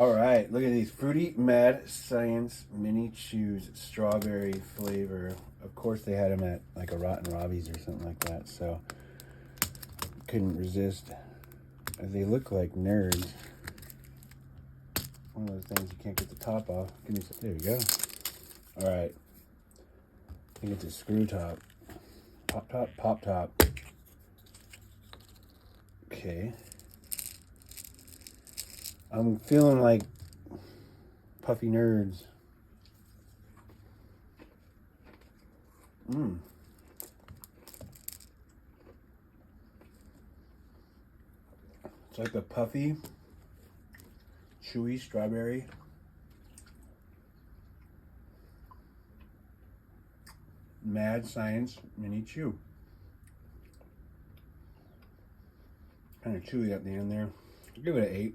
All right, look at these Fruity Mad Science Mini Chews strawberry flavor. Of course, they had them at like a Rotten Robbie's or something like that, so couldn't resist. They look like nerds. One of those things you can't get the top off. Give me some. There you go. All right, I think it's a screw top. Pop top, pop top. Okay. I'm feeling like puffy nerds. Mmm. It's like a puffy, chewy strawberry. Mad Science Mini Chew. Kind of chewy at the end there. I'll give it an 8.